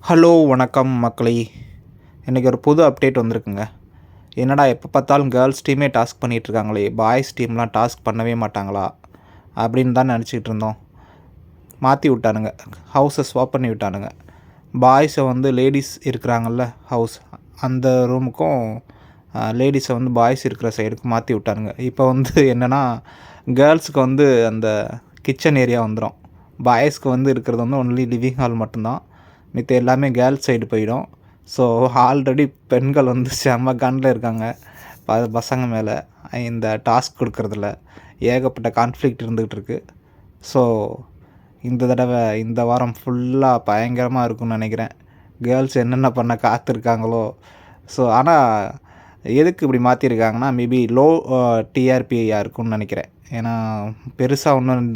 Hello வணக்கம் மக்களே. இன்றைக்கி ஒரு புது அப்டேட் வந்திருக்குங்க. என்னடா எப்போ பார்த்தாலும் கேர்ள்ஸ் டீமே டாஸ்க் பண்ணிகிட்ருக்காங்களே, பாய்ஸ் டீம்லாம் டாஸ்க் பண்ணவே மாட்டாங்களா அப்படின்னு தான் நினச்சிக்கிட்டு இருந்தோம். மாற்றி விட்டானுங்க, ஹவுஸை ஸ்வாப் பண்ணி விட்டானுங்க. பாய்ஸை வந்து லேடிஸ் இருக்கிறாங்கல்ல ஹவுஸ், அந்த ரூமுக்கும் லேடிஸை வந்து பாய்ஸ் இருக்கிற சைடுக்கு மாற்றி விட்டானுங்க. இப்போ வந்து என்னென்னா, கேர்ள்ஸுக்கு வந்து அந்த கிச்சன் ஏரியா வந்துடும், பாய்ஸ்க்கு வந்து இருக்கிறது வந்து ஒன்லி லிவிங் ஹால் மட்டும்தான். மித்த எல்லாமே கேர்ள்ஸ் சைடு போயிடும். ஸோ ஆல்ரெடி பெண்கள் வந்து செம்ம கண்ணில் இருக்காங்க பசங்க மேலே. இந்த டாஸ்க் கொடுக்குறதுல ஏகப்பட்ட கான்ஃப்ளிக்ட் இருந்துகிட்டு இருக்குது. ஸோ இந்த தடவை இந்த வாரம் ஃபுல்லாக பயங்கரமாக இருக்கும்னு நினைக்கிறேன். கேர்ள்ஸ் என்னென்ன பண்ண காத்திருக்காங்களோ. ஸோ ஆனால் எதுக்கு இப்படி மாற்றிருக்காங்கன்னா, மேபி லோ டிஆர்பியாக இருக்கும்னு நினைக்கிறேன். ஏன்னா பெருசாக ஒன்றும்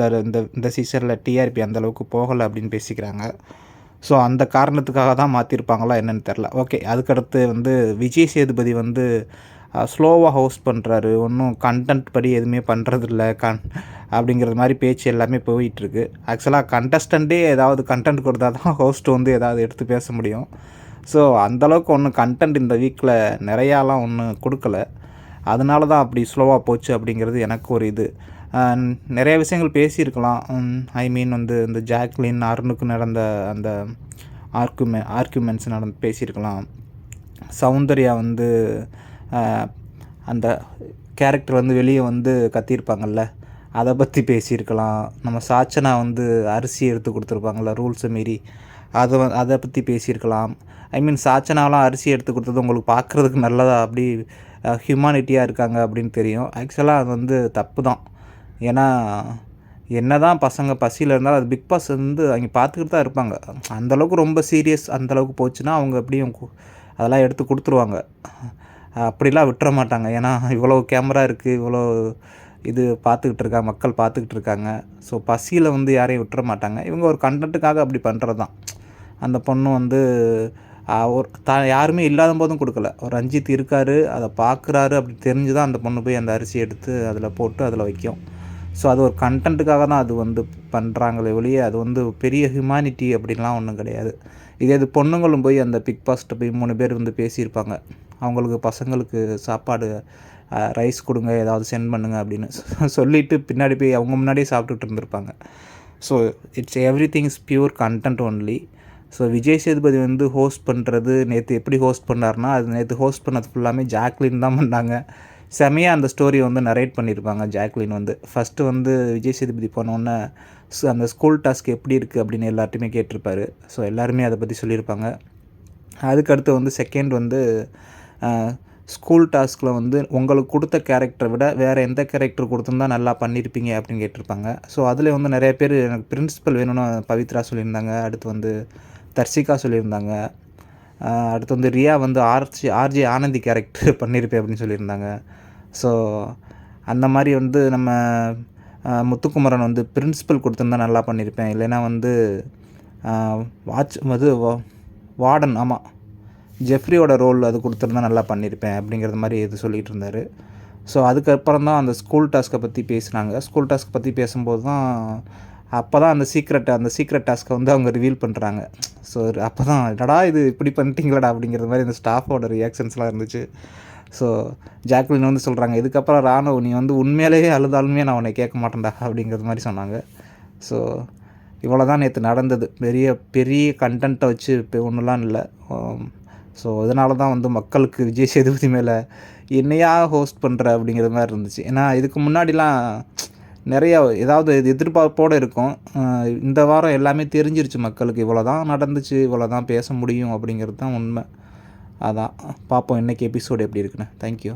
இந்த சீசனில் டிஆர்பி அந்தளவுக்கு போகலை அப்படின்னு பேசிக்கிறாங்க. ஸோ அந்த காரணத்துக்காக தான் மாற்றிருப்பாங்களா என்னென்னு தெரில. ஓகே, அதுக்கடுத்து வந்து விஜய் சேதுபதி வந்து ஸ்லோவாக ஹோஸ்ட் பண்ணுறாரு, ஒன்றும் கண்டென்ட் படி எதுவுமே பண்ணுறதில்ல அப்படிங்கிறது மாதிரி பேச்சு எல்லாமே போயிட்டுருக்கு. ஆக்சுவலாக கண்டஸ்டண்ட்டே ஏதாவது கண்டென்ட் கொடுத்தா தான் ஹோஸ்ட் வந்து ஏதாவது எடுத்து பேச முடியும். ஸோ அந்தளவுக்கு ஒன்றும் கண்டென்ட் இந்த வீக்கில் நிறையாலாம் ஒன்றும் கொடுக்கல. அதனால தான் அப்படி ஸ்லோவாக போச்சு அப்படிங்கிறது எனக்கு ஒரு இது. நிறைய விஷயங்கள் பேசியிருக்கலாம். ஐ மீன் வந்து இந்த ஜாக்லின் அருணுக்கு நடந்த அந்த ஆர்குமெண்ட்ஸ் பேசியிருக்கலாம். சௌந்தர்யா வந்து அந்த கேரக்டர் வந்து வெளியே வந்து கத்தியிருப்பாங்கள்ல, அதை பற்றி பேசியிருக்கலாம். நம்ம சாச்சனா வந்து அரிசி எடுத்து கொடுத்துருப்பாங்கள்ல ரூல்ஸை மீறி, அதை பற்றி பேசியிருக்கலாம். ஐ மீன் சாச்சனாவெலாம் அரிசி எடுத்து கொடுத்தது உங்களுக்கு பார்க்குறதுக்கு நல்லதா, அப்படி ஹியூமானிட்டியாக இருக்காங்க அப்படின்னு தெரியும். ஆக்சுவலாக அது வந்து தப்பு தான். ஏன்னா என்ன தான் பசங்க பசியில் இருந்தாலும் அது பிக் பாஸ் வந்து அவங்க பார்த்துக்கிட்டு தான் இருப்பாங்க. அந்தளவுக்கு ரொம்ப சீரியஸ் அந்தளவுக்கு போச்சுன்னா அவங்க எப்படியும் அதெல்லாம் எடுத்து கொடுத்துருவாங்க. அப்படிலாம் விட்டுற மாட்டாங்க. ஏன்னா இவ்வளோ கேமரா இருக்குது, இவ்வளோ இது பார்த்துக்கிட்டு இருக்காங்க, மக்கள் பார்த்துக்கிட்டு இருக்காங்க. ஸோ பசியில் வந்து யாரையும் விட்டுற மாட்டாங்க. இவங்க ஒரு கண்டென்ட்டுக்காக அப்படி பண்ணுறது தான். அந்த பொண்ணு வந்து ஒரு யாருமே இல்லாத போதும் கொடுக்கல. ஒரு ரஞ்சித் இருக்கார், அதை பார்க்குறாரு அப்படி தெரிஞ்சு தான் அந்த பொண்ணு போய் அந்த அரிசி எடுத்து அதில் போட்டு அதில் வைக்கும். ஸோ அது ஒரு கண்டென்ட்டுக்காக தான் அது வந்து பண்ணுறாங்களே ஒழிய அது வந்து பெரிய ஹியூமானிட்டி அப்படின்லாம் ஒன்றும் கிடையாது. இது பொண்ணுங்களும் போய் அந்த பிக் பாஸ்ட்டை போய் 3 பேர் வந்து பேசியிருப்பாங்க. அவங்களுக்கு பசங்களுக்கு சாப்பாடு ரைஸ் கொடுங்க, ஏதாவது சென்ட் பண்ணுங்க அப்படின்னு சொல்லிவிட்டு பின்னாடி போய் அவங்க முன்னாடியே சாப்பிட்டுட்டு இருந்திருப்பாங்க. So it's everything is pure content only. So Vijay Sethupathi வந்து ஹோஸ்ட் பண்ணுறது நேற்று எப்படி ஹோஸ்ட் பண்ணார்னா, அது நேற்று ஹோஸ்ட் பண்ணது ஃபுல்லாமே ஜாக்லின் தான் பண்ணாங்க. செமையாக அந்த ஸ்டோரியை வந்து நரேட் பண்ணியிருப்பாங்க. ஜாக்லின் வந்து ஃபஸ்ட்டு வந்து விஜய் சேதுபதி போனோடனே அந்த ஸ்கூல் டாஸ்க் எப்படி இருக்குது அப்படின்னு எல்லார்ட்டையுமே கேட்டிருப்பாரு. ஸோ எல்லாருமே அதை பற்றி சொல்லியிருப்பாங்க. அதுக்கடுத்து வந்து செகண்ட் வந்து ஸ்கூல் டாஸ்கில் வந்து உங்களுக்கு கொடுத்த கேரக்டரை விட வேறு எந்த கேரக்டர் கொடுத்துருந்தா நல்லா பண்ணியிருப்பீங்க அப்படின்னு கேட்டிருப்பாங்க. ஸோ அதில் வந்து நிறைய பேர் எனக்கு பிரின்சிபல் வேணும்னு பவித்ரா சொல்லியிருந்தாங்க. அடுத்து வந்து தர்ஷிகா சொல்லியிருந்தாங்க. அடுத்து வந்து ரியா வந்து ஆர்ஜே ஆனந்தி கேரக்டர் பண்ணியிருப்பேன் அப்படின்னு சொல்லியிருந்தாங்க. ஸோ அந்த மாதிரி வந்து நம்ம முத்துக்குமரன் வந்து பிரின்சிபல் கொடுத்துருந்தா நல்லா பண்ணியிருப்பேன், இல்லைன்னா வந்து வார்டன், ஆமாம், ஜெஃப்ரியோட ரோல் அது கொடுத்துருந்தா நல்லா பண்ணியிருப்பேன் அப்படிங்கிறது மாதிரி இது சொல்லிகிட்டு இருந்தார். ஸோ அதுக்கப்புறம் தான் அந்த ஸ்கூல் டாஸ்க்கை பற்றி பேசினாங்க. ஸ்கூல் டாஸ்க் பற்றி பேசும்போது தான் அப்போ தான் அந்த சீக்ரெட் டாஸ்க்கை வந்து அவங்க ரிவீல் பண்ணுறாங்க. ஸோ அப்போ தான் என்னடா இது இப்படி பண்ணிட்டீங்களாடா அப்படிங்கிற மாதிரி இந்த ஸ்டாஃபோட ரியாக்ஷன்ஸ்லாம் இருந்துச்சு. ஸோ ஜாக்லின் வந்து சொல்கிறாங்க, இதுக்கப்புறம் ராணுவ நீ வந்து உண்மையிலேயே அழுதாலுமே நான் உன்னை கேட்க மாட்டேன்டா அப்படிங்கிறது மாதிரி சொன்னாங்க. ஸோ இவ்வளோ தான் நேற்று நடந்தது. பெரிய கண்டென்ட்டை வச்சு இப்போ ஒன்றுலாம் இல்லை. ஸோ இதனால தான் வந்து மக்களுக்கு விஜய் சேதுபதி மேலே என்னையா ஹோஸ்ட் பண்ணுற அப்படிங்கிற மாதிரி இருந்துச்சு. ஏன்னா இதுக்கு முன்னாடிலாம் நிறையா ஏதாவது எதிர்பார்ப்போடு இருக்கும். இந்த வாரம் எல்லாமே தெரிஞ்சிருச்சு மக்களுக்கு, இவ்வளோ தான் நடந்துச்சு, இவ்வளோ தான் பேச முடியும் அப்படிங்கிறது தான் உண்மை. அதான் பார்ப்போம் இன்றைக்கி எபிசோடு எப்படி இருக்குன்னு. தேங்க்யூ.